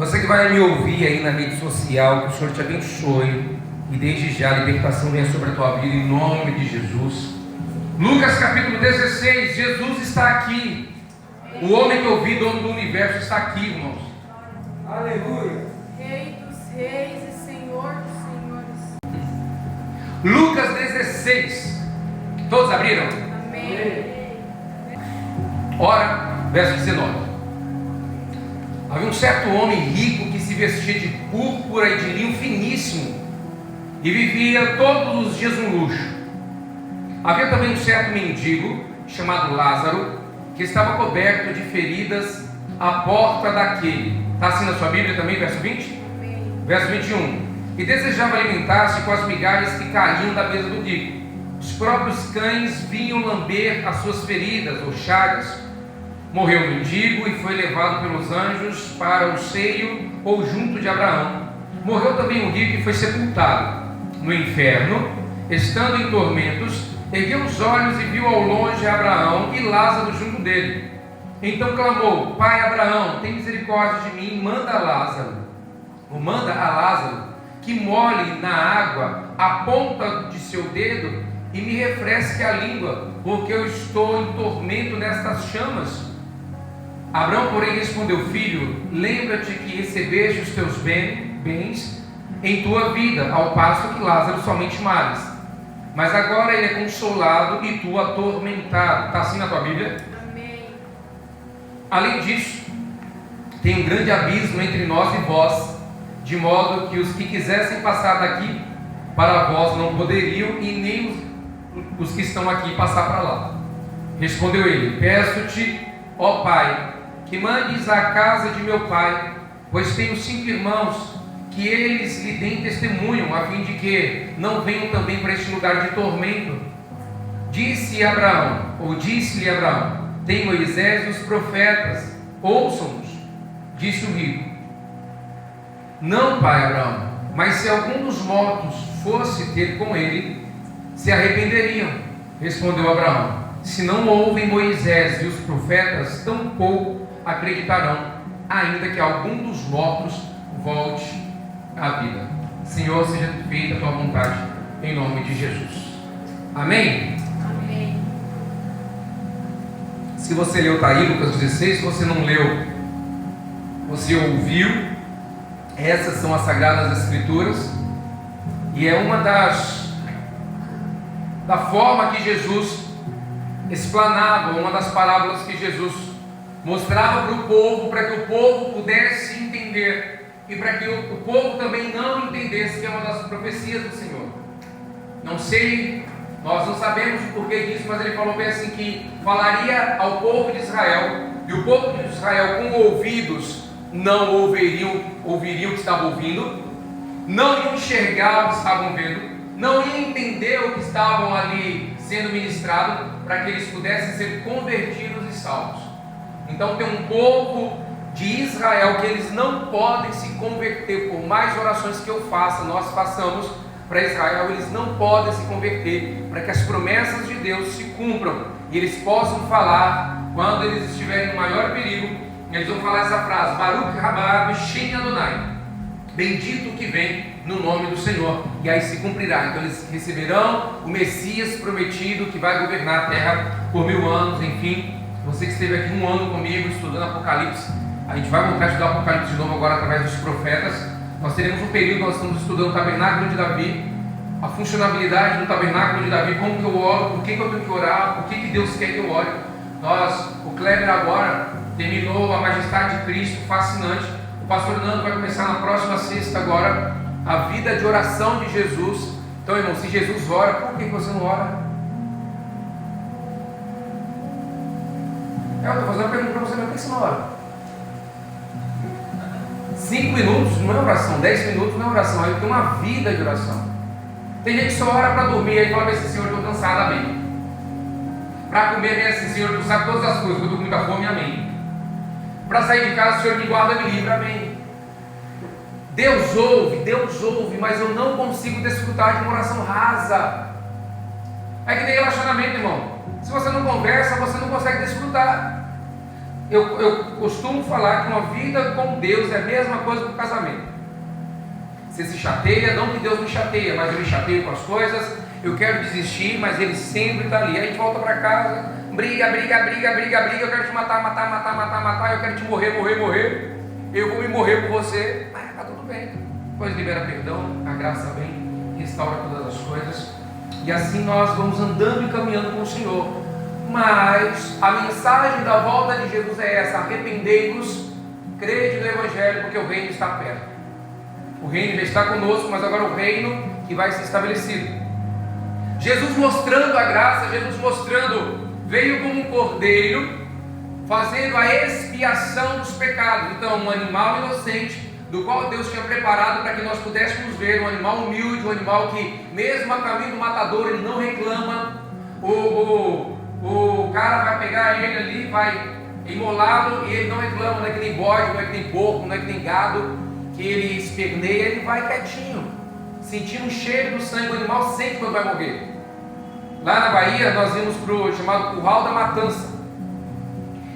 Você que vai me ouvir aí na rede social, que o Senhor te abençoe e desde já a libertação venha sobre a tua vida em nome de Jesus. Lucas capítulo 16, Jesus está aqui. O homem que ouvi, dono do universo, está aqui, irmãos. Aleluia. Rei dos reis e Senhor dos senhores. Lucas 16. Todos abriram? Amém. Ora, verso 19. Havia um certo homem rico que se vestia de púrpura e de linho finíssimo e vivia todos os dias no luxo. Havia também um certo mendigo chamado Lázaro que estava coberto de feridas à porta daquele. Está assim na sua Bíblia também, verso 20? Amém. Verso 21. E desejava alimentar-se com as migalhas que caíam da mesa do rico. Os próprios cães vinham lamber as suas feridas ou chagas. Morreu o mendigo e foi levado pelos anjos para o seio ou junto de Abraão. Morreu também o rico e foi sepultado. No inferno, estando em tormentos, ergueu os olhos e viu ao longe Abraão e Lázaro junto dele. Então clamou: Pai Abraão, tem misericórdia de mim, manda a Lázaro que molhe na água a ponta de seu dedo e me refresque a língua, porque eu estou em tormento nestas chamas. Abraão, porém, respondeu: Filho, lembra-te que recebeste os teus bens em tua vida, ao passo que Lázaro somente males. Mas agora ele é consolado e tu atormentado. Está assim na tua Bíblia? Amém. Além disso, tem um grande abismo entre nós e vós, de modo que os que quisessem passar daqui para vós não poderiam, e nem os que estão aqui passar para lá. Respondeu ele: Peço-te, ó Pai, que mandes à casa de meu pai, pois tenho 5 irmãos, que eles lhe deem testemunho, a fim de que não venham também para este lugar de tormento. Disse-lhe Abraão: Tem Moisés e os profetas, ouçam-nos. Disse o rico: Não, pai Abraão, mas se algum dos mortos fosse ter com ele, se arrependeriam. Respondeu Abraão: Se não ouvem Moisés e os profetas, tampouco acreditarão, ainda que algum dos mortos volte à vida. Senhor, seja feita a tua vontade, em nome de Jesus. Amém? Amém. Se você leu, está aí, Lucas 16. Se você não leu, você ouviu. Essas são as Sagradas Escrituras, e é uma da forma que Jesus explanava, uma das parábolas que Jesus mostrava para o povo, para que o povo pudesse entender, e para que o povo também não entendesse, que é uma das profecias do Senhor. Não sei, nós não sabemos o porquê disso, mas ele falou bem assim, que falaria ao povo de Israel, e o povo de Israel com ouvidos não ouviriam o que estava ouvindo, não iam enxergar o que estavam vendo, não iam entender o que estavam ali sendo ministrado, para que eles pudessem ser convertidos e salvos. Então tem um povo de Israel que eles não podem se converter, por mais orações que eu faça, nós façamos para Israel, eles não podem se converter, para que as promessas de Deus se cumpram, e eles possam falar, quando eles estiverem no maior perigo, eles vão falar essa frase: Baruch Rabá Shem Adonai, bendito o que vem no nome do Senhor, e aí se cumprirá. Então eles receberão o Messias prometido, que vai governar a terra por 1000 anos. Enfim, você que esteve aqui 1 ano comigo estudando Apocalipse, a gente vai voltar a estudar Apocalipse de novo agora através dos profetas. Nós teremos um período, nós estamos estudando o tabernáculo de Davi, a funcionalidade do tabernáculo de Davi, como que eu oro, por que eu tenho que orar, por que Deus quer que eu ore. O Kleber agora terminou a Majestade de Cristo, fascinante. O pastor Nando vai começar na próxima sexta agora a vida de oração de Jesus. Então, irmão, se Jesus ora, por que você não ora? Eu estou fazendo uma pergunta para você, mas por que você não ora? 5 minutos não é oração, 10 minutos não é oração, aí tem uma vida de oração. Tem gente que só ora para dormir, aí fala assim: Senhor, eu estou cansado, amém. Para comer, vem assim: Senhor, tu sabe todas as coisas, eu estou com muita fome, amém. Para sair de casa, Senhor, me guarda, me livra, amém. Deus ouve, mas eu não consigo desfrutar de uma oração rasa. É que nem relacionamento, irmão. Se você não conversa, você não consegue desfrutar. Eu costumo falar que uma vida com Deus é a mesma coisa que o casamento. Você se chateia, não que Deus me chateia, mas eu me chateio com as coisas, eu quero desistir, mas Ele sempre está ali. Aí a gente volta para casa, briga, eu quero te matar, eu quero te morrer, eu vou me morrer por você, mas está tudo bem. Depois libera perdão, a graça vem, restaura todas as coisas, e assim nós vamos andando e caminhando com o Senhor. Mas a mensagem da volta de Jesus é essa: arrependei-vos, crede no Evangelho, porque o reino está perto. O reino já está conosco, mas agora o reino que vai ser estabelecido. Jesus mostrando a graça, Jesus mostrando, veio como um cordeiro, fazendo a expiação dos pecados. Então, um animal inocente, do qual Deus tinha preparado para que nós pudéssemos ver, um animal humilde, um animal que, mesmo a caminho do matador, ele não reclama. O cara vai pegar ele ali, vai imolá-lo, e ele não reclama, não é que nem bode, não é que nem porco, não é que nem gado, que ele esperneia, ele vai quietinho, sentindo o cheiro do sangue do animal, sente quando vai morrer. Lá na Bahia, nós íamos para o chamado Curral da Matança,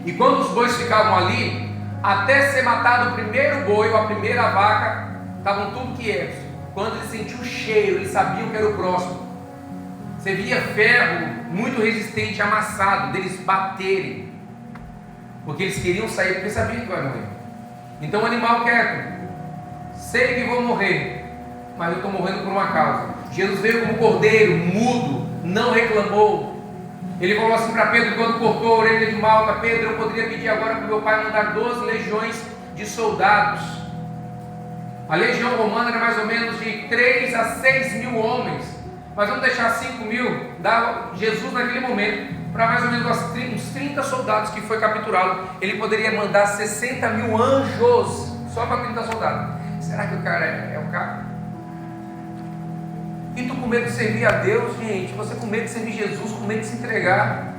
e quando os bois ficavam ali, até ser matado o primeiro boi ou a primeira vaca, estavam tudo quietos. Quando ele sentiu o cheiro, ele sabia que era o próximo. Você via ferro muito resistente, amassado, deles baterem, porque eles queriam sair, porque sabiam que vai morrer. Então o animal quieto, sei que vou morrer, mas eu estou morrendo por uma causa. Jesus veio como cordeiro, mudo, não reclamou. Ele falou assim para Pedro, quando cortou a orelha de Malta: Pedro, eu poderia pedir agora para o meu pai mandar 12 legiões de soldados. A legião romana era mais ou menos de 3 a 6 mil homens, mas vamos deixar 5 mil, dava Jesus naquele momento, para mais ou menos uns 30 soldados que foi capturado. Ele poderia mandar 60 mil anjos, só para 30 soldados. Será que o cara é o cara? E tu com medo de servir a Deus, gente, você com medo de servir Jesus, com medo de se entregar.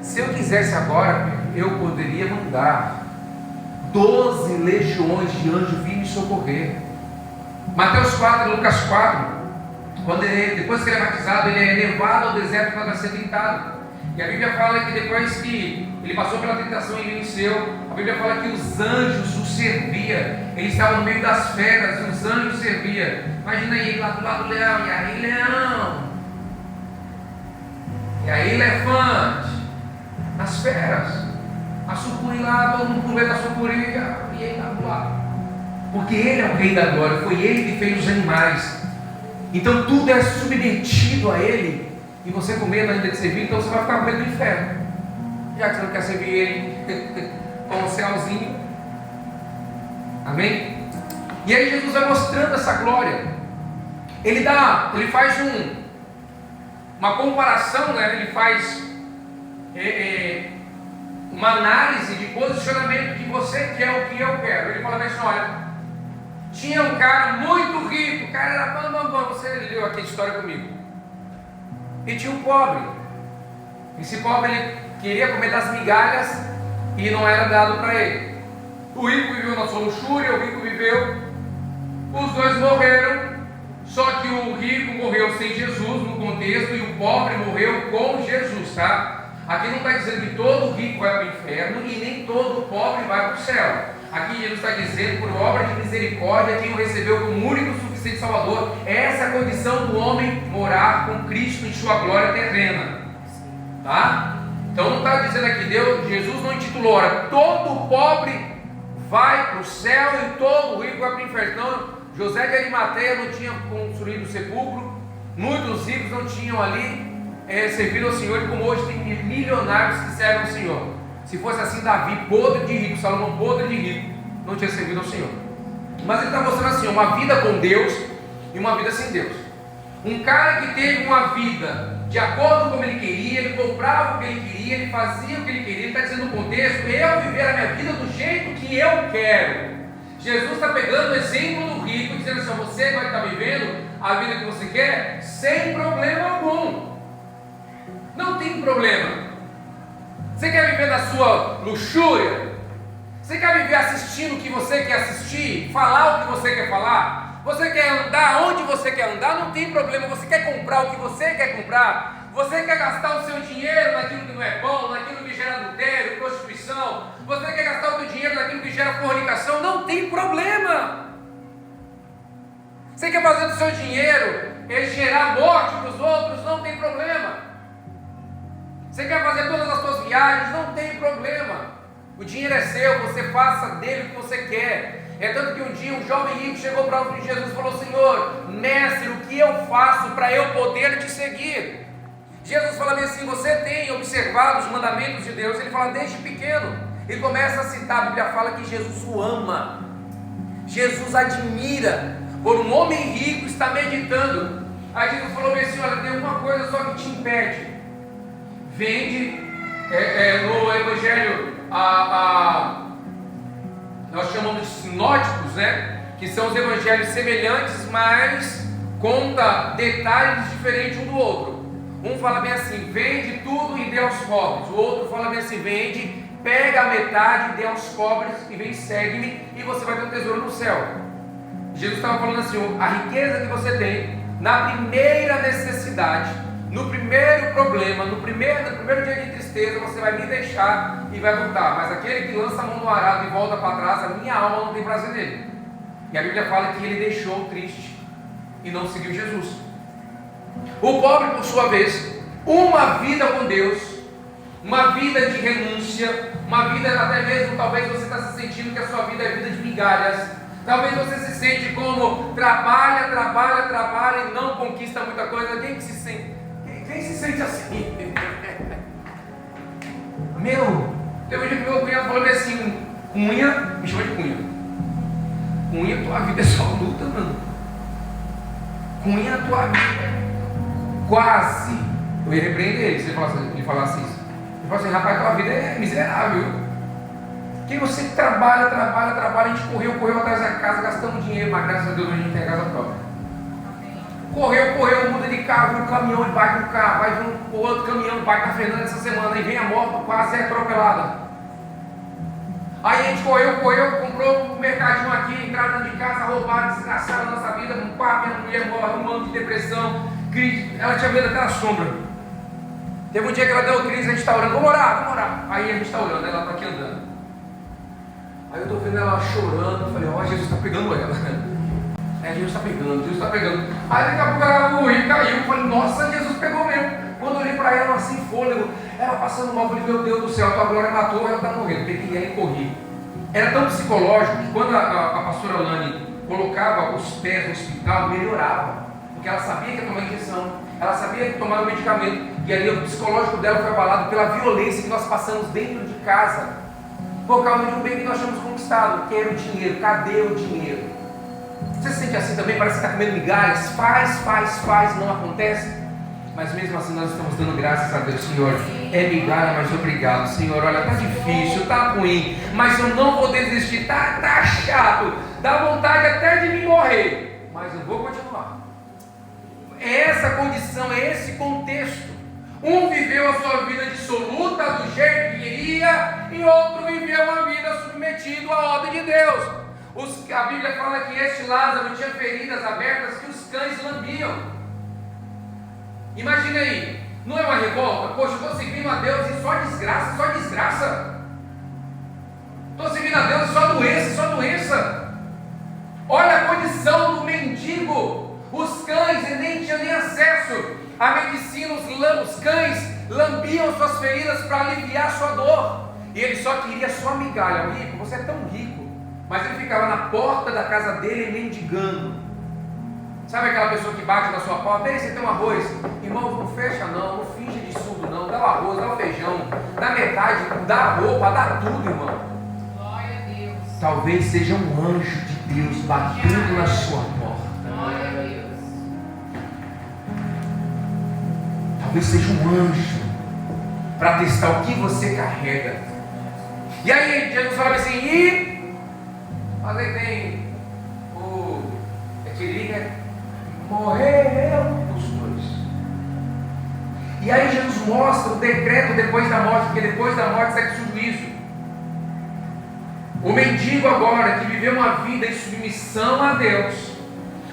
Se eu quisesse agora, eu poderia mandar 12 legiões de anjos vir me socorrer. Mateus 4, Lucas 4, depois que ele é batizado, ele é levado ao deserto para ser tentado. E a Bíblia fala que depois que ele passou pela tentação e venceu, a Bíblia fala que os anjos o serviam. Ele estava no meio das feras e os anjos o serviam. Imagina aí, lá do lado do leão, e aí leão, e aí elefante, as feras, a sucuri lá, todo mundo com medo da sucuri, e ele lá do lado. Porque ele é o rei da glória, foi ele que fez os animais. Então tudo é submetido a ele. E você com medo ainda de servir, então você vai ficar com medo do inferno, já que você não quer servir ele com o céuzinho. Amém? E aí Jesus vai mostrando essa glória. Ele faz uma comparação, né? Ele faz uma análise de posicionamento que você quer, o que eu quero. Ele fala assim: olha, tinha um cara muito rico, o cara era bambambam, você leu aqui a história comigo. E tinha um pobre. Esse pobre, ele queria comer das migalhas e não era dado para ele. O rico viveu na sua luxúria, o rico viveu, os dois morreram. Só que o rico morreu sem Jesus no contexto e o pobre morreu com Jesus, tá? Aqui não está dizendo que todo rico vai para o inferno e nem todo pobre vai para o céu. Aqui Jesus está dizendo, por obra de misericórdia, quem o recebeu como único e suficiente Salvador. Essa é a condição do homem morar com Cristo em sua glória terrena, tá? Então não está dizendo aqui, Jesus não intitulou, ora, todo pobre vai para o céu e todo rico vai para o inferno. Então, José de Arimateia não tinha construído o sepulcro, muitos ricos não tinham ali servido ao Senhor, como hoje tem milionários que servem ao Senhor. Se fosse assim, Davi, podre de rico, Salomão, podre de rico, não tinha servido ao Senhor. Mas ele está mostrando assim, uma vida com Deus e uma vida sem Deus. Um cara que teve uma vida de acordo com como ele queria, ele comprava o que ele queria, ele fazia o que ele queria. Ele está dizendo no contexto, eu viver a minha vida do jeito que eu quero. Jesus está pegando o exemplo do rico, dizendo assim: você vai estar vivendo a vida que você quer sem problema algum. Não tem problema. Você quer viver na sua luxúria? Você quer viver assistindo o que você quer assistir? Falar o que você quer falar? Você quer andar onde você quer andar? Não tem problema. Você quer comprar o que você quer comprar? Você quer gastar o seu dinheiro naquilo que não é bom, naquilo que gera adultério, prostituição? Você quer gastar o seu dinheiro naquilo que gera fornicação? Não tem problema. Você quer fazer do seu dinheiro gerar morte para os outros? Não tem problema. Você quer fazer todas as suas viagens? Não tem problema. O dinheiro é seu, você faça dele o que você quer. É tanto que um dia um jovem rico chegou para o Jesus e falou: Senhor, mestre, o que eu faço para eu poder te seguir? Jesus fala bem assim: você tem observado os mandamentos de Deus? Ele fala desde pequeno. Ele começa a citar, a Bíblia fala que Jesus o ama, Jesus admira, por um homem rico está meditando. Aí Jesus falou bem assim: olha, tem uma coisa só que te impede. Vende, no Evangelho, nós chamamos de sinóticos, né? Que são os evangelhos semelhantes, mas conta detalhes diferentes um do outro. Um fala bem assim: vende tudo e dê aos pobres. O outro fala bem assim: vende, pega a metade, dê aos pobres e vem, segue-me, e você vai ter um tesouro no céu. Jesus estava falando assim: a riqueza que você tem na primeira necessidade, no primeiro problema, no primeiro dia de tristeza, você vai me deixar e vai voltar. Mas aquele que lança a mão no arado e volta para trás, a minha alma não tem prazer nele. E a Bíblia fala que ele deixou o triste e não seguiu Jesus. O pobre, por sua vez, uma vida com Deus, uma vida de renúncia, uma vida até mesmo, talvez você está se sentindo que a sua vida é vida de migalhas. Talvez você se sente como trabalha e não conquista muita coisa. Quem se sente assim? Teve um dia que meu cunhado falou assim: Cunha, me chama de Cunha. Cunha, tua vida é só luta, mano. Cunha, tua vida quase. Eu ia repreender ele se ele falasse isso. Ele falou assim: rapaz, tua vida é miserável. Que você trabalha, a gente correu atrás da casa, gastamos dinheiro, mas graças a Deus a gente tem a casa própria. Correu, muda de carro, vem um caminhão e bate no carro, vai vir um outro caminhão, bate na Fernanda essa semana, aí vem a moto, quase é atropelada. Aí a gente correu, comprou um mercadinho aqui, entrada de casa, roubada, desgraçada na nossa vida, um quarto, minha mulher morre, um ano de depressão, crise, ela tinha medo daquela sombra. Teve um dia que ela deu crise, a gente está orando, vamos orar. Aí a gente está orando, ela está aqui andando. Aí eu estou vendo ela chorando, eu falei: ó, Jesus está pegando ela. Jesus está pegando. Aí daqui a pouco ela e caiu, eu falei: nossa, Jesus pegou mesmo. Quando eu olhei para ela, assim, fôlego, ela passando mal, eu falei: meu Deus do céu, a tua glória matou, ela está morrendo. Peguei ela e corri. Era tão psicológico que quando a pastora Lani colocava os pés no hospital, melhorava. Porque ela sabia que ia tomar injeção, ela sabia que tomava medicamento. E ali o psicológico dela foi abalado pela violência que nós passamos dentro de casa, por causa de um bem que nós tínhamos conquistado, que era o dinheiro. Cadê o dinheiro? Você se sente assim também? Parece que está comendo migalhas, faz, não acontece. Mas mesmo assim nós estamos dando graças a Deus. Senhor, é migalha, mas obrigado. Senhor, olha, está difícil, está ruim, mas eu não vou desistir, está chato, dá vontade até de me morrer, mas eu vou continuar. É essa condição, é esse contexto. Um viveu a sua vida dissoluta do jeito que queria, e outro viveu uma vida submetido à ordem de Deus. A Bíblia fala que este Lázaro tinha feridas abertas que os cães lambiam. Imagina aí, não é uma revolta? Poxa, eu estou seguindo a Deus e só desgraça. Estou seguindo a Deus e só doença. Olha a condição do mendigo. Os cães, ele nem tinha nem acesso à medicina. Os cães lambiam suas feridas para aliviar sua dor. E ele só queria sua migalha. Rico, você é tão rico. Mas ele ficava na porta da casa dele mendigando. Sabe aquela pessoa que bate na sua porta? Ei, você tem um arroz? Irmão, não fecha não finge de surdo não. Dá o arroz, dá o feijão, dá metade, dá a roupa, dá tudo, irmão. Glória a Deus. Talvez seja um anjo de Deus batendo na sua porta. Glória a Deus. Talvez seja um anjo para testar o que você carrega. E aí Jesus fala assim: mas aí tem o Equilíbrio, morreu os dois. E aí Jesus mostra o decreto depois da morte, porque depois da morte segue o juízo. O mendigo agora que viveu uma vida em submissão a Deus,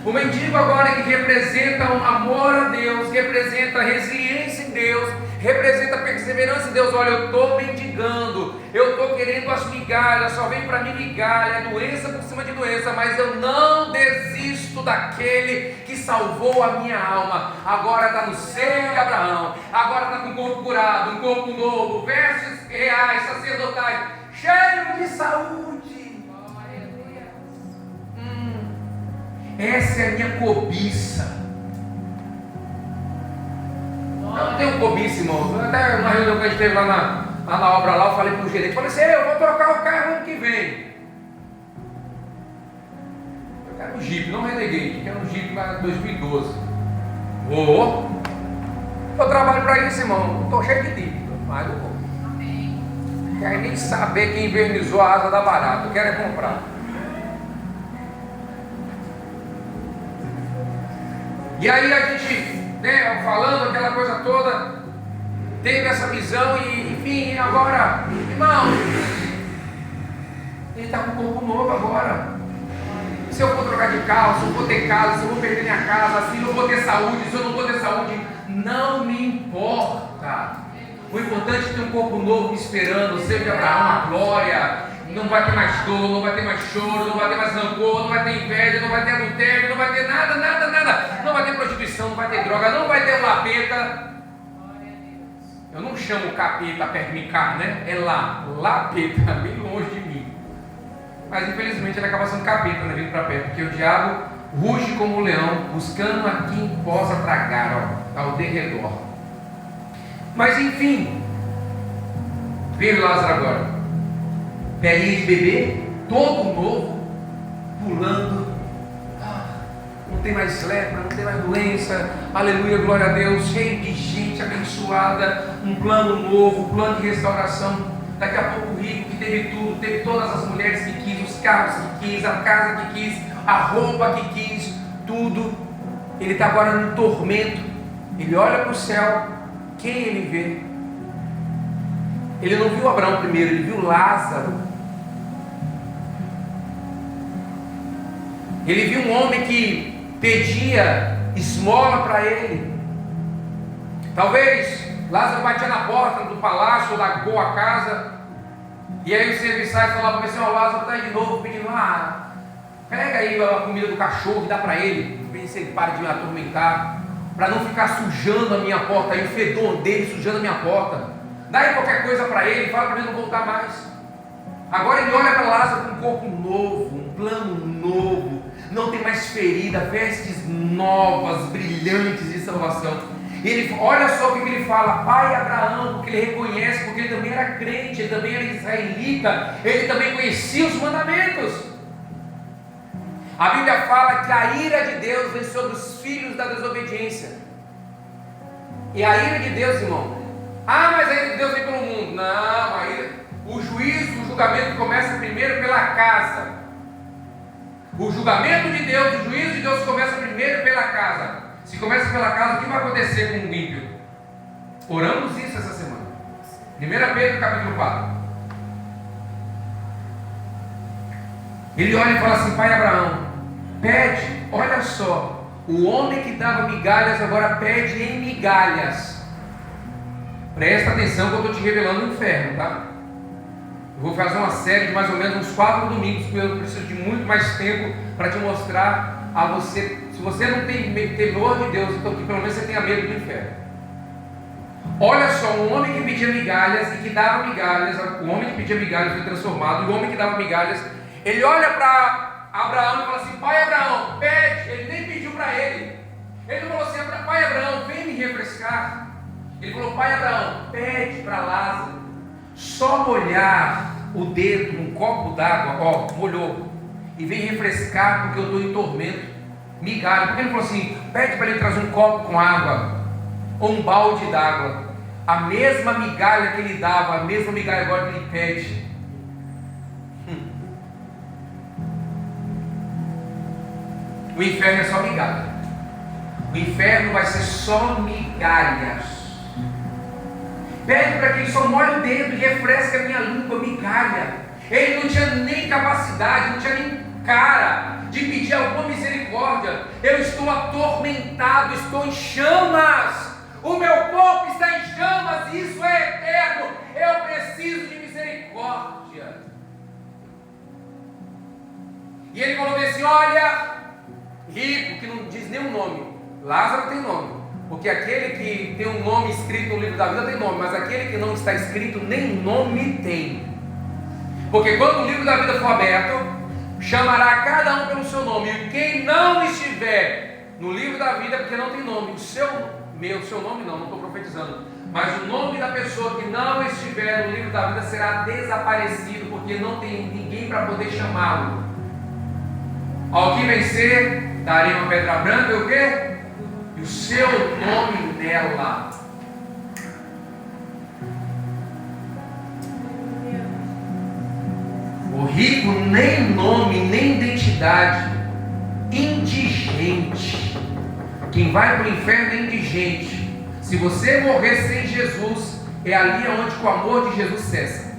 O mendigo agora que representa um amor a Deus, representa resiliência em Deus, representa perseverança em Deus. Olha, eu estou mendigando, eu estou querendo as migalhas, só vem para mim migalha, doença por cima de doença, mas eu não desisto daquele que salvou a minha alma. Agora está no seio de Abraão, agora está com o corpo curado, um corpo novo, vestes reais, sacerdotais, cheio de saúde. Essa é a minha cobiça. Eu não tenho cobiça, irmão. Até uma reunião que a gente teve lá na obra, lá, eu falei para o gerente, falei assim, eu vou trocar o carro ano que vem. Eu quero um Jeep, não Renegade, quero um Jeep para 2012. Eu trabalho para isso, irmão. Estou cheio de dívida, mas eu vou. Quero nem saber quem invernizou a asa da barata. Eu quero é comprar. E aí a gente, né, falando aquela coisa toda, teve essa visão e, enfim, agora, irmão, ele está com um corpo novo agora. Se eu for trocar de carro, se eu for ter casa, se eu vou perder minha casa, se eu vou ter saúde, se eu não vou ter saúde, não me importa. O importante é ter um corpo novo me esperando, o seio de Abraão, a glória. Não vai ter mais dor, não vai ter mais choro, não vai ter mais rancor, não vai ter inveja, não vai ter adultério, não vai ter nada. Não vai ter prostituição, não vai ter droga, não vai ter um lapeta. Eu não chamo o capeta perto de mim, né? É lá, lapeta, bem longe de mim. Mas infelizmente ele acaba sendo capeta, né? Vindo para perto, porque o diabo ruge como um leão, buscando a quem possa tragar, ó, ao derredor. Mas enfim, veio Lázaro agora. Pelinha de bebê, todo novo, pulando. Não tem mais lepra, não tem mais doença. Aleluia, glória a Deus. Cheio de gente abençoada. Um plano novo, um plano de restauração. Daqui a pouco o rico que teve tudo, teve todas as mulheres que quis, os carros que quis, a casa que quis, a roupa que quis, tudo. Ele está agora no tormento. Ele olha para o céu. Quem ele vê? Ele não viu Abraão primeiro, ele viu Lázaro. Ele viu um homem que pedia esmola para ele. Talvez Lázaro batia na porta do palácio, da boa casa, e aí os serviçais falavam para ele assim, Lázaro está aí de novo pedindo, pega aí a comida do cachorro e dá para ele, para se ele para de me atormentar, para não ficar sujando a minha porta, aí o fedor dele sujando a minha porta. Dá aí qualquer coisa para ele, fala para ele não voltar mais. Agora ele olha para Lázaro com um corpo novo, um plano novo, não tem mais ferida, vestes novas, brilhantes de salvação. E ele, olha só o que ele fala, pai Abraão, porque ele reconhece, porque ele também era crente, ele também era israelita, ele também conhecia os mandamentos. A Bíblia fala que a ira de Deus vem sobre os filhos da desobediência. E a ira de Deus, irmão, mas a ira de Deus vem pelo mundo. Não, o juízo, o julgamento começa primeiro pela casa. O julgamento de Deus, o juízo de Deus começa primeiro pela casa. Se começa pela casa, o que vai acontecer com o ímpio? Oramos isso essa semana. 1 Pedro capítulo 4. Ele olha e fala assim, pai Abraão, pede, olha só, o homem que dava migalhas agora pede em migalhas. Presta atenção que eu estou te revelando o inferno, tá? Eu vou fazer uma série de mais ou menos uns 4 domingos, porque eu preciso de muito mais tempo para te mostrar a você. Se você não tem temor de Deus, então que pelo menos você tenha medo do inferno. Olha só, um homem que pedia migalhas e que dava migalhas, o homem que pedia migalhas foi transformado, e o homem que dava migalhas, ele olha para Abraão e fala assim, pai Abraão, pede. Ele nem pediu para ele. Ele não falou assim, pai Abraão, vem me refrescar. Ele falou, pai Abraão, pede para Lázaro só molhar o dedo num copo d'água, molhou, e vem refrescar porque eu estou em tormento, migalha. Porque ele falou assim, pede para ele trazer um copo com água, ou um balde d'água. A mesma migalha que ele dava, a mesma migalha agora que ele pede. O inferno é só migalha. O inferno vai ser só migalhas. Pede para que ele só molhe o dedo e refresque a minha língua, migalha. Ele não tinha nem capacidade, não tinha nem cara de pedir alguma misericórdia. eu estou atormentado, estou em chamas, o meu corpo está em chamas, isso é eterno, eu preciso de misericórdia. E ele falou assim: olha, rico, que não diz nenhum nome, Lázaro tem nome, porque aquele que tem um nome escrito no livro da vida tem nome, mas aquele que não está escrito nem nome tem. Porque quando o livro da vida for aberto, chamará cada um pelo seu nome, e quem não estiver no livro da vida, porque não tem nome, o seu nome não estou profetizando, mas o nome da pessoa que não estiver no livro da vida será desaparecido, porque não tem ninguém para poder chamá-lo. Ao que vencer, darei uma pedra branca e o quê? E o seu nome nela. O rico nem nome, nem identidade, indigente. Quem vai para o inferno é indigente. Se você morrer sem Jesus, é ali onde o amor de Jesus cessa.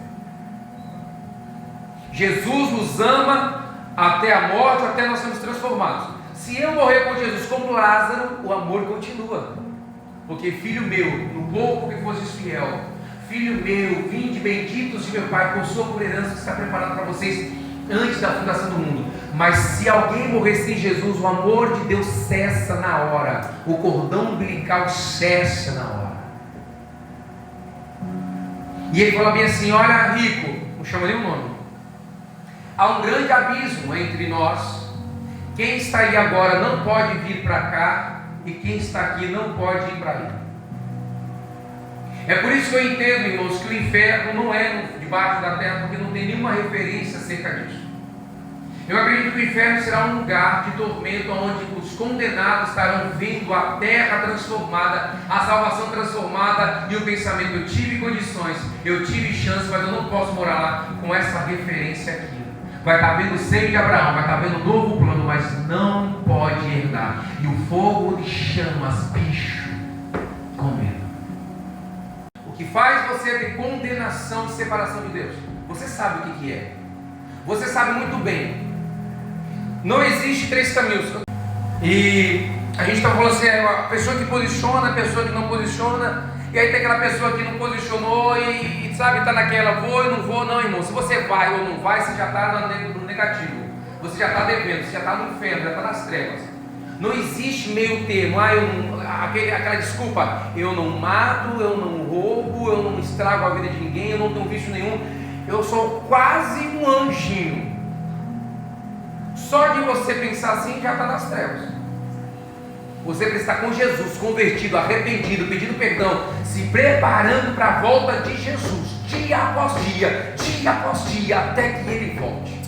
Jesus nos ama até a morte, até nós sermos transformados. Se eu morrer com Jesus como Lázaro, o amor continua. Porque filho meu, no pouco que fostes fiel, filho meu, vinde benditos de meu Pai, por sua por herança que está preparado para vocês antes da fundação do mundo. Mas se alguém morrer sem Jesus, o amor de Deus cessa na hora, o cordão umbilical cessa na hora. E ele fala bem assim: olha, rico, não chama nem o nome, há um grande abismo entre nós. Quem está aí agora não pode vir para cá, e quem está aqui não pode ir para aí. É por isso que eu entendo, irmãos, que o inferno não é debaixo da terra, porque não tem nenhuma referência acerca disso. Eu acredito que o inferno será um lugar de tormento, onde os condenados estarão vendo a terra transformada, a salvação transformada, e o pensamento: eu tive condições, eu tive chance, mas eu não posso morar lá com essa referência aqui. Vai estar vendo o seio de Abraão, vai estar vendo um novo plano, mas não pode herdar. E o fogo de chamas, bicho, comendo. O que faz você ter condenação e separação de Deus? Você sabe o que é. Você sabe muito bem. Não existe três caminhos. E a gente está falando assim: a pessoa que posiciona, a pessoa que não posiciona. E aí tem aquela pessoa que não posicionou e sabe, está naquela, vou e não vou. Não, irmão, se você vai ou não vai, você já está no negativo. Você já está devendo, você já está no inferno, já está nas trevas. Não existe meio termo. Aquela desculpa: eu não mato, eu não roubo, eu não estrago a vida de ninguém, eu não tenho vício nenhum, eu sou quase um anjinho. Só de você pensar assim já está nas trevas. Você precisa estar com Jesus, convertido, arrependido, pedindo perdão, se preparando para a volta de Jesus, dia após dia, até que Ele volte.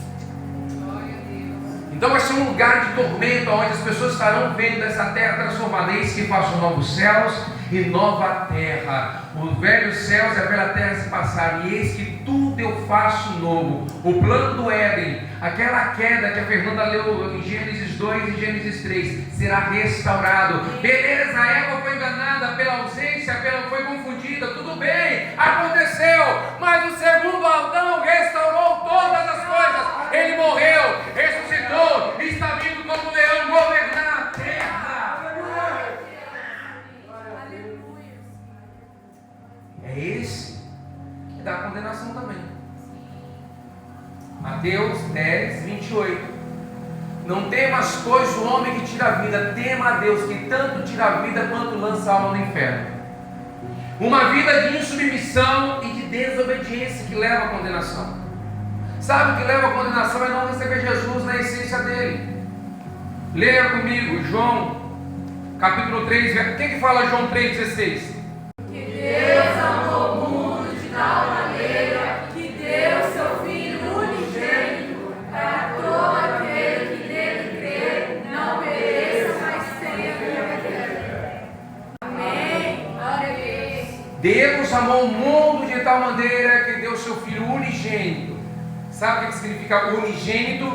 Então vai ser um lugar de tormento, onde as pessoas estarão vendo essa terra transformada. Eis que faço novos céus e nova terra. Os velhos céus e a velha terra se passaram, e eis que tudo eu faço novo. O plano do Éden, aquela queda que a Fernanda leu em Gênesis 2 e Gênesis 3, será restaurado. Beleza, a Eva foi enganada pela ausência, foi confundida, tudo bem, aconteceu, mas o segundo Adão restaurou todas as coisas. Ele morreu, ressuscitou, está vindo como leão governar a terra. É esse que dá a condenação também. Mateus 10, 28. Não temas, pois, o homem que tira a vida, tema a Deus, que tanto tira a vida quanto lança a alma no inferno. Uma vida de insubmissão e de desobediência que leva à condenação. Sabe o que leva à condenação? É não receber Jesus na essência dele. Leia comigo João capítulo 3. Quem que fala João 3,16? Que Deus amou o mundo de tal maneira que deu seu Filho unigênito, para todo aquele que nele crê não pereça, mas tenha vida eterna. Amém. Glória a Deus. Deus amou o mundo de tal maneira que deu seu Filho unigênito. Sabe o que significa unigênito?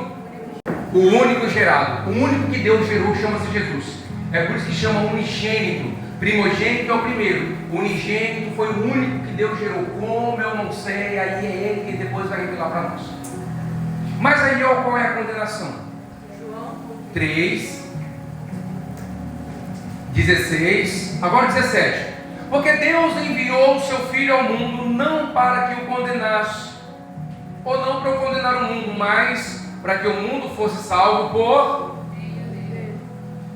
O único gerado. O único que Deus gerou chama-se Jesus. É por isso que chama unigênito. Primogênito é o primeiro. Unigênito foi o único que Deus gerou. Como eu não sei, aí é Ele que depois vai revelar para nós. Mas aí qual é a condenação? João 3, 16, agora 17. Porque Deus enviou o seu Filho ao mundo não para que o condenasse, ou não para condenar o mundo, mas para que o mundo fosse salvo por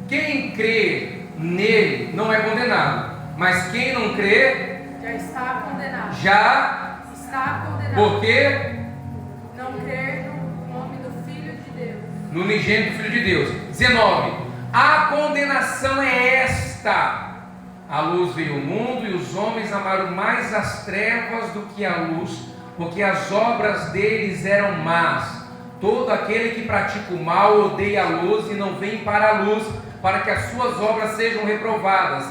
quem crê nele não é condenado, mas quem não crê já está condenado. Já está condenado. Por quê? Não crer no nome do Filho de Deus. No unigênito Filho de Deus. 19. A condenação é esta: a luz veio ao mundo e os homens amaram mais as trevas do que a luz, porque as obras deles eram más. Todo aquele que pratica o mal odeia a luz e não vem para a luz, para que as suas obras sejam reprovadas.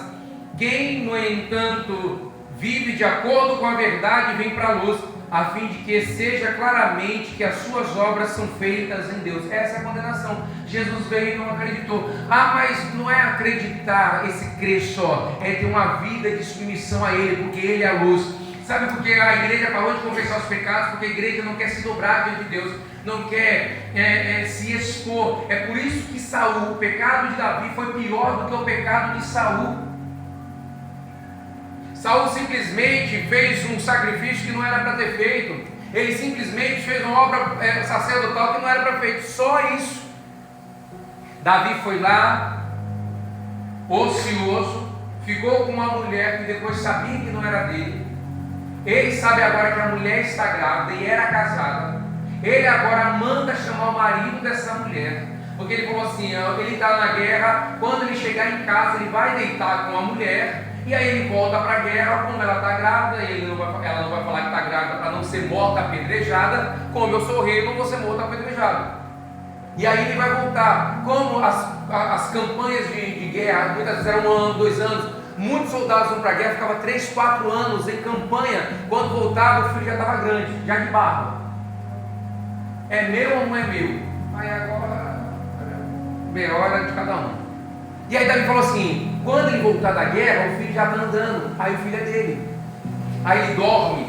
Quem, no entanto, vive de acordo com a verdade vem para a luz, a fim de que seja claramente que as suas obras são feitas em Deus. Essa é a condenação. Jesus veio e não acreditou. Mas não é acreditar, esse crer só, é ter uma vida de submissão a Ele, porque Ele é a luz. Sabe por que a igreja parou de confessar os pecados? Porque a igreja não quer se dobrar diante de Deus, não quer se expor. É por isso que Saul, o pecado de Davi foi pior do que o pecado de Saul. Saul simplesmente fez um sacrifício que não era para ter feito. Ele simplesmente fez uma obra sacerdotal que não era para feito. Só isso. Davi foi lá, ocioso, ficou com uma mulher que depois sabia que não era dele. Ele sabe agora que a mulher está grávida e era casada. Ele agora manda chamar o marido dessa mulher, porque ele falou assim: ele está na guerra, quando ele chegar em casa ele vai deitar com a mulher, e aí ele volta para a guerra. Como ela está grávida, ela não vai falar que está grávida para não ser morta apedrejada. Como eu sou rei, eu não vou ser morta apedrejada. E aí ele vai voltar. Como as campanhas de guerra muitas vezes eram 1 ano, 2 anos, muitos soldados vão para a guerra, ficava 3, 4 anos em campanha. Quando voltava, o filho já estava grande, já de barba. É meu ou não é meu? Aí agora, melhor de cada um. E aí Davi falou assim: quando ele voltar da guerra, o filho já está andando, aí o filho é dele. Aí ele dorme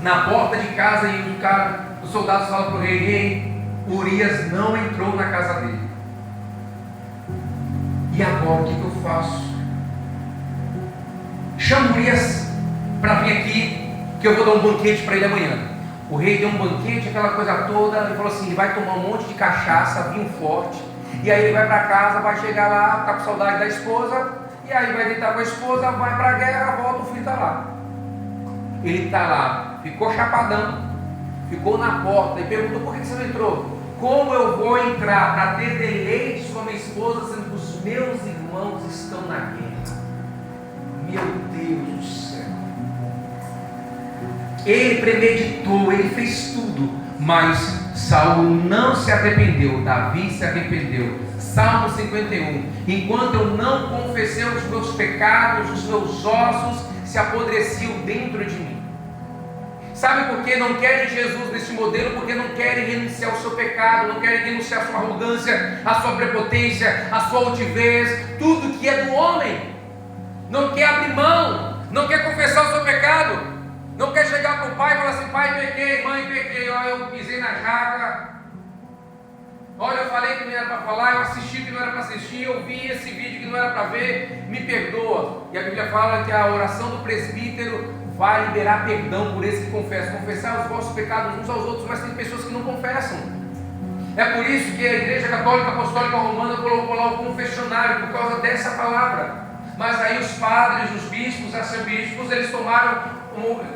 na porta de casa e os soldados falam para o rei: ei, Urias não entrou na casa dele. E agora o que eu faço? Chama Urias para vir aqui, que eu vou dar um banquete para ele amanhã. O rei deu um banquete, aquela coisa toda. Ele falou assim: ele vai tomar um monte de cachaça, vinho forte, e aí ele vai para casa, vai chegar lá, está com saudade da esposa, e aí vai deitar com a esposa, vai para a guerra, volta, o filho está lá. Ele está lá, ficou chapadão, ficou na porta e perguntou: por que você não entrou? Como eu vou entrar para ter deleites com a minha esposa, sendo que os meus irmãos estão na guerra? Meu Deus do céu. Ele premeditou, ele fez tudo, mas Saul não se arrependeu, Davi se arrependeu. Salmo 51: enquanto eu não confessei os meus pecados, os meus ossos se apodreciam dentro de mim. Sabe por que não querem Jesus nesse modelo? Porque não querem renunciar ao seu pecado, não querem renunciar à sua arrogância, à sua prepotência, à sua altivez, tudo que é do homem. Não quer abrir mão, não quer confessar o seu pecado, não quer chegar para o pai e falar assim: pai, pequei, mãe, pequei, olha, eu pisei na jaca, olha, eu falei que não era para falar, eu assisti que não era para assistir, eu vi esse vídeo que não era para ver, me perdoa. E a Bíblia fala que a oração do presbítero vai liberar perdão por esse que confessa. Confessar os vossos pecados uns aos outros, mas tem pessoas que não confessam. É por isso que a Igreja Católica Apostólica Romana colocou lá o confessionário, por causa dessa palavra. Mas aí os padres, os bispos, arcebispos, eles tomaram,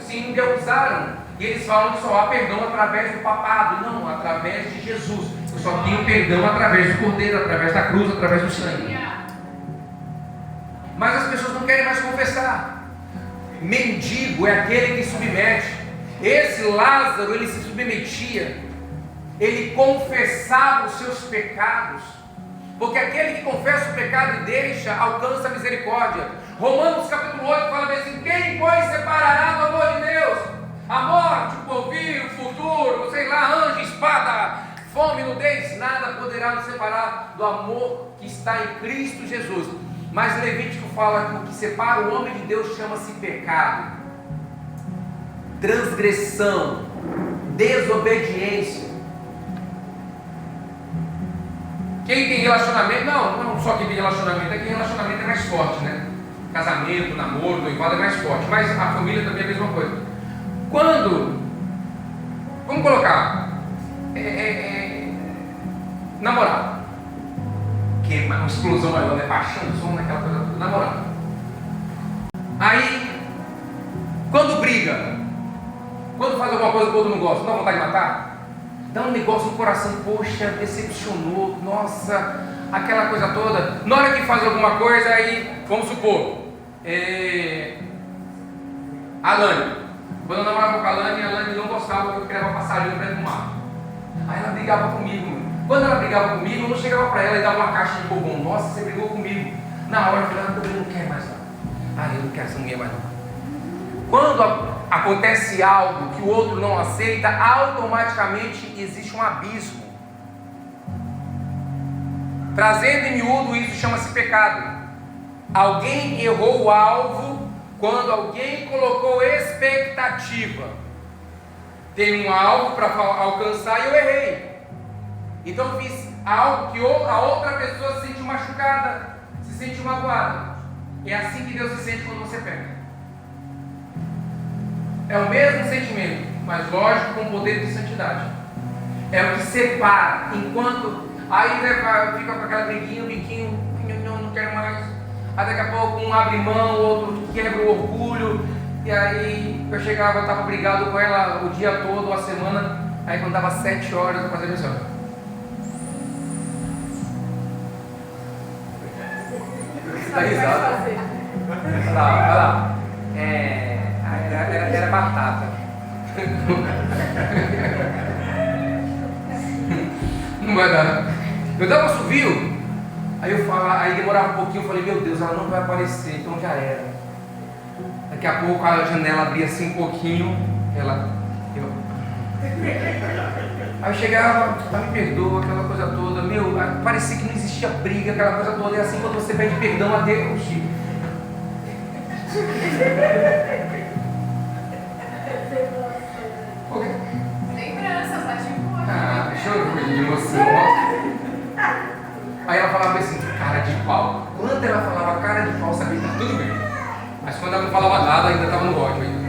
se endeusaram, e eles falam que só há perdão através do papado. Não, através de Jesus. Eu só tenho perdão através do Cordeiro, através da cruz, através do sangue. Mas as pessoas não querem mais confessar. Mendigo é aquele que submete. Esse Lázaro, ele se submetia, ele confessava os seus pecados, porque aquele que confessa o pecado e deixa, alcança a misericórdia. Romanos capítulo 8 fala bem assim: quem pois separará do amor de Deus? A morte, o porvir, o futuro, sei lá, anjo, espada, fome, nudez, nada poderá nos separar do amor que está em Cristo Jesus. Mas Levítico fala que o que separa o homem de Deus chama-se pecado, transgressão, desobediência. Quem tem relacionamento, não só quem tem relacionamento, é que relacionamento é mais forte, né? Casamento, namoro, noivado é mais forte, mas a família também é a mesma coisa. Quando, vamos colocar, namorado, que é uma explosão maior, né? Paixão, som, naquela coisa toda, namorado. Aí, quando briga, quando faz alguma coisa que o outro não gosta, dá vontade de matar? Dá um negócio no coração, poxa, decepcionou, nossa, aquela coisa toda. Na hora que faz alguma coisa, aí, vamos supor, a Lani, quando eu namorava com a Lani não gostava que eu criava passarinho para ir no mar. Aí ela brigava comigo. Quando ela brigava comigo, eu não chegava para ela e dava uma caixa de bombom. Nossa, você brigou comigo. Na hora eu falei, eu também não quero mais não. Eu não quero essa mulher mais não. Quando acontece algo que o outro não aceita, automaticamente existe um abismo. Trazendo em miúdo, isso chama-se pecado. Alguém errou o alvo quando alguém colocou expectativa. Tem um alvo para alcançar e eu errei. Então eu fiz algo que a outra pessoa se sente machucada, se sente magoada. É assim que Deus se sente quando você peca. É o mesmo sentimento, mas lógico, com poder de santidade. É o que separa. Enquanto aí fica com aquela briguinha, o biquinho, não quero mais. Aí daqui a pouco um abre mão, o outro quebra o orgulho. E aí eu chegava, eu estava brigado com ela o dia todo, a semana. Aí quando dava 7 horas eu fazia isso. Você tá risado? Vai lá. Era batata. Não vai dar. Eu dava um assovio, aí demorava um pouquinho, eu falei, meu Deus, ela não vai aparecer, então já era. Daqui a pouco a janela abria assim um pouquinho, aí eu chegava, me perdoa, aquela coisa toda, parecia que não existia briga, aquela coisa toda, é assim quando você pede perdão a Deus. Lembranças, bate em Chorou de emoção. Aí ela falava assim, cara de pau. Quando ela falava cara de pau, sabia que tá tudo bem. Mas quando ela não falava nada, ainda estava no ódio ainda.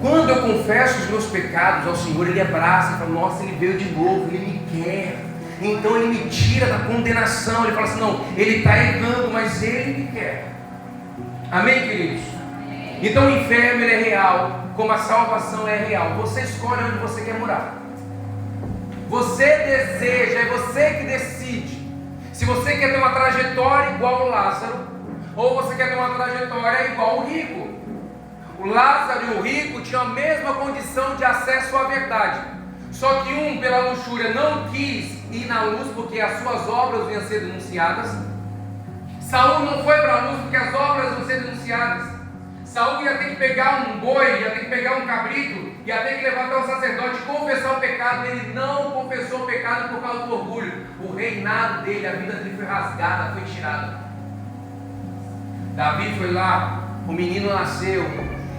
Quando eu confesso os meus pecados ao Senhor, Ele abraça e fala, nossa, Ele veio de novo, Ele me quer. Então Ele me tira da condenação. Ele fala assim, não, Ele está errando, mas Ele me quer. Amém, queridos? Então o inferno ele é real, como a salvação é real. Você escolhe onde você quer morar. Você deseja, é você que decide. Se você quer ter uma trajetória igual o Lázaro, ou você quer ter uma trajetória igual o rico. O Lázaro e o rico tinham a mesma condição de acesso à verdade. Só que um, pela luxúria, não quis ir na luz porque as suas obras iam ser denunciadas. Saul não foi para a luz porque as obras iam ser denunciadas. Saul ia ter que pegar um boi, ia ter que pegar um cabrito, ia ter que levar até o sacerdote e confessar o pecado. Ele não confessou o pecado por causa do orgulho. O reinado dele, a vida dele foi rasgada, foi tirada. Davi foi lá, o menino nasceu,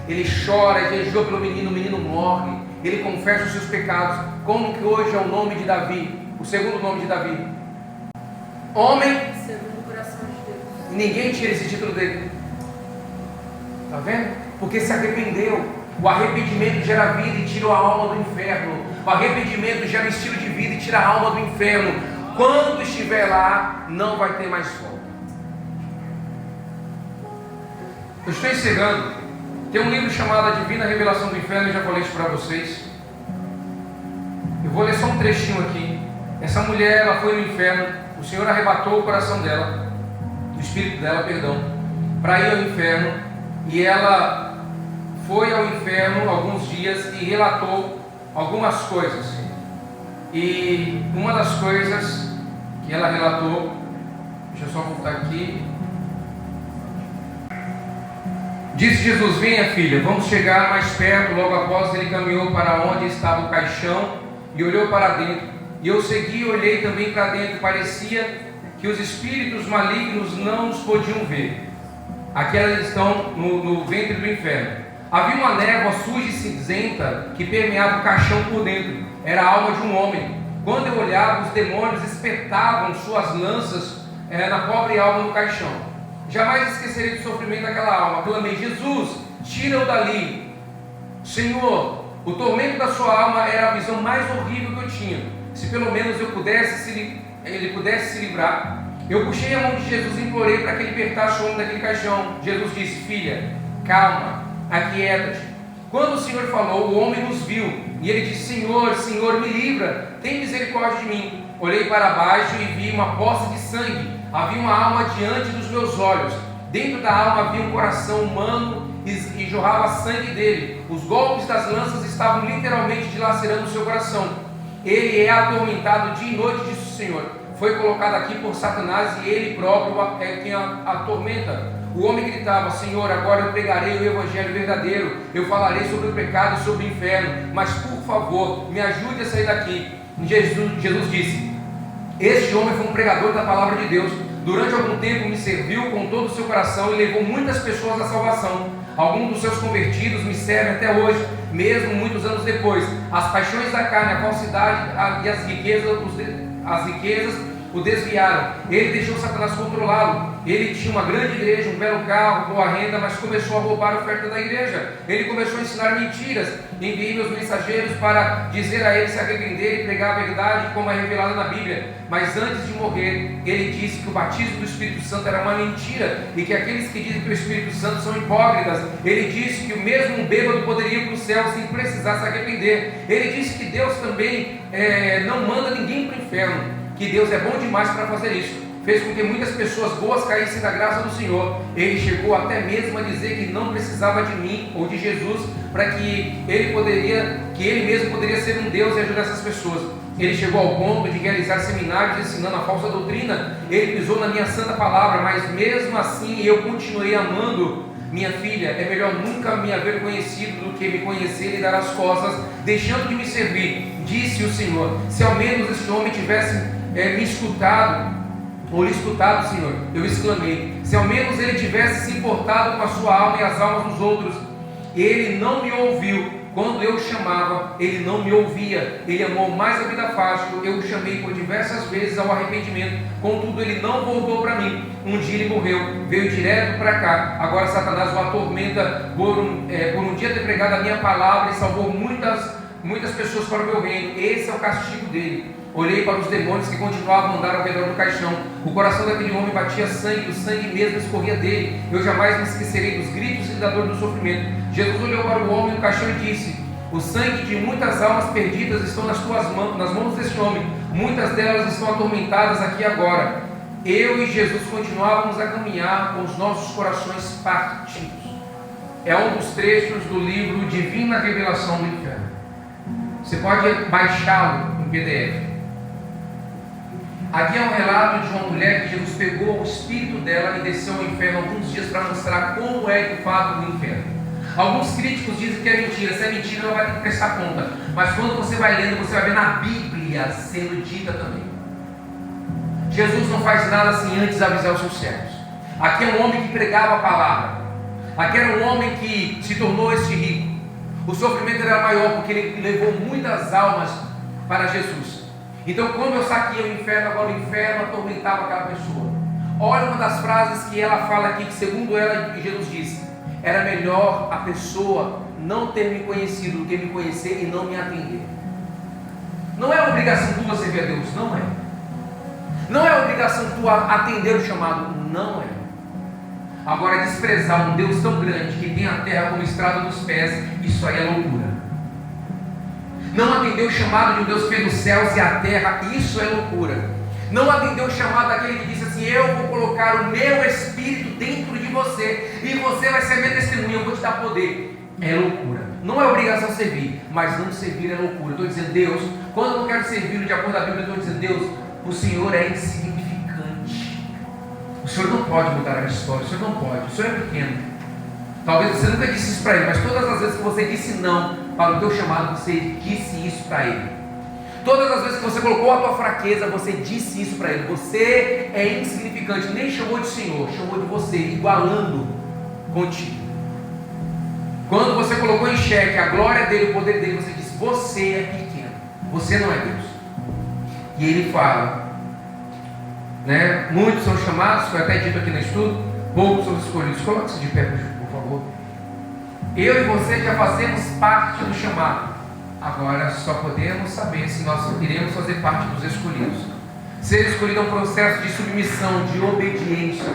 ele chora, jejua pelo menino, o menino morre, ele confessa os seus pecados. Como que hoje é o nome de Davi, o segundo nome de Davi? Homem segundo o coração de Deus. Ninguém tira esse título dele. Está vendo? Porque se arrependeu. O arrependimento gera vida e tira a alma do inferno. O arrependimento gera estilo de vida e tira a alma do inferno. Quando estiver lá, não vai ter mais volta. Eu estou encerrando. Tem um livro chamado A Divina Revelação do Inferno. Eu já falei isso para vocês. Eu vou ler só um trechinho aqui. Essa mulher, ela foi no inferno. O Senhor arrebatou o coração dela, o espírito dela, perdão, para ir ao inferno. E ela foi ao inferno alguns dias e relatou algumas coisas. E uma das coisas que ela relatou, deixa eu só voltar aqui. Disse Jesus, venha filha, vamos chegar mais perto. Logo após ele caminhou para onde estava o caixão e olhou para dentro. E eu segui e olhei também para dentro. Parecia que os espíritos malignos não os podiam ver. Aqui elas estão no ventre do inferno. Havia uma névoa suja e cinzenta que permeava o caixão por dentro. Era a alma de um homem. Quando eu olhava, os demônios espetavam suas lanças na pobre alma no caixão. Jamais esquecerei do sofrimento daquela alma. Clamei: Jesus, tira-o dali. Senhor, o tormento da sua alma era a visão mais horrível que eu tinha. Se pelo menos ele pudesse se livrar. Eu puxei a mão de Jesus e implorei para que ele apertasse o homem daquele caixão. Jesus disse: filha, calma, aquieta-te. Quando o Senhor falou, o homem nos viu, e ele disse: Senhor, Senhor, me livra, tem misericórdia de mim. Olhei para baixo e vi uma poça de sangue. Havia uma alma diante dos meus olhos. Dentro da alma havia um coração humano e jorrava sangue dele. Os golpes das lanças estavam literalmente dilacerando o seu coração. Ele é atormentado dia e noite, disse o Senhor. Foi colocado aqui por Satanás e ele próprio é quem atormenta. O homem gritava: Senhor, agora eu pregarei o evangelho verdadeiro, eu falarei sobre o pecado e sobre o inferno, mas por favor, me ajude a sair daqui. Jesus disse: este homem foi um pregador da palavra de Deus. Durante algum tempo me serviu com todo o seu coração e levou muitas pessoas à salvação. Alguns dos seus convertidos me servem até hoje, mesmo muitos anos depois. As paixões da carne, a falsidade e as riquezas o desviaram. Ele deixou Satanás controlá-lo. Ele tinha uma grande igreja, um belo carro, boa renda, mas começou a roubar a oferta da igreja. Ele começou a ensinar mentiras. Enviei meus mensageiros para dizer a ele se arrepender e pregar a verdade como é revelada na Bíblia. Mas antes de morrer, ele disse que o batismo do Espírito Santo era uma mentira e que aqueles que dizem que o Espírito Santo são hipócritas. Ele disse que mesmo um bêbado poderia ir para o céu sem precisar se arrepender. Ele disse que Deus também não manda ninguém para o inferno, que Deus é bom demais para fazer isso. Fez com que muitas pessoas boas caíssem da graça do Senhor. Ele chegou até mesmo a dizer que não precisava de mim ou de Jesus, para que ele mesmo poderia ser um Deus e ajudar essas pessoas. Ele chegou ao ponto de realizar seminários ensinando a falsa doutrina. Ele pisou na minha santa palavra, mas mesmo assim eu continuei amando. Minha filha, é melhor nunca me haver conhecido do que me conhecer e dar as costas, deixando de me servir. Disse o Senhor: se ao menos este homem tivesse me escutado, ou lhe escutado, Senhor, eu exclamei. Se ao menos ele tivesse se importado com a sua alma e as almas dos outros. Ele não me ouviu. Quando eu chamava, ele não me ouvia. Ele amou mais a vida fácil. Eu o chamei por diversas vezes ao arrependimento. Contudo, ele não voltou para mim. Um dia ele morreu, veio direto para cá. Agora Satanás o atormenta por um dia ter pregado a minha palavra e salvou muitas pessoas para o meu reino. Esse é o castigo dele. Olhei para os demônios que continuavam a andar ao redor do caixão. O coração daquele homem batia sangue, o sangue mesmo escorria dele. Eu jamais me esquecerei dos gritos e da dor do sofrimento. Jesus olhou para o homem no caixão e disse: o sangue de muitas almas perdidas estão nas tuas mãos, nas mãos deste homem. Muitas delas estão atormentadas aqui agora. Eu e Jesus continuávamos a caminhar com os nossos corações partidos. É um dos trechos do livro Divina Revelação do Inferno. Você pode baixá-lo em PDF. Aqui é um relato de uma mulher que Jesus pegou o espírito dela e desceu ao inferno alguns dias para mostrar como é de fato o inferno. Alguns críticos dizem que é mentira. Se é mentira, ela vai ter que prestar conta. Mas quando você vai lendo, você vai ver na Bíblia sendo dita também. Jesus não faz nada sem antes avisar os seus servos. Aqui é um homem que pregava a palavra. Aqui era um homem que se tornou este rico. O sofrimento era maior porque ele levou muitas almas para Jesus. Então, como eu saquei o inferno, agora o inferno atormentava aquela pessoa. Olha uma das frases que ela fala aqui, que segundo ela, Jesus disse: era melhor a pessoa não ter me conhecido do que me conhecer e não me atender. Não é obrigação tua servir a Deus, não é. Não é obrigação tua atender o chamado, não é. Agora, desprezar um Deus tão grande que tem a terra como estrada dos pés, isso aí é loucura. Não atender o chamado de um Deus que fez os céus e a terra, isso é loucura. Não atender o chamado daquele que disse assim: eu vou colocar o meu Espírito dentro de você e você vai ser minha testemunha, eu vou te dar poder. É loucura. Não é obrigação servir, mas não servir é loucura. Eu estou dizendo: Deus, quando eu não quero servir de acordo com a Bíblia, eu estou dizendo: Deus, o Senhor é insignificante. O Senhor não pode mudar a minha história, o Senhor não pode, o Senhor é pequeno. Talvez você nunca disse isso para ele, mas todas as vezes que você disse não para o teu chamado, você disse isso para ele. Todas as vezes que você colocou a tua fraqueza, você disse isso para ele. Você é insignificante, nem chamou de Senhor, chamou de você, igualando contigo. Quando você colocou em xeque a glória dele, o poder dele, você disse: você é pequeno, você não é Deus. E ele fala, né? Muitos são chamados, foi até dito aqui no estudo, poucos são escolhidos. Coloque-se de pé, por favor. Eu e você já fazemos parte do chamado. Agora só podemos saber se nós iremos fazer parte dos escolhidos. Ser escolhido é um processo de submissão, de obediência.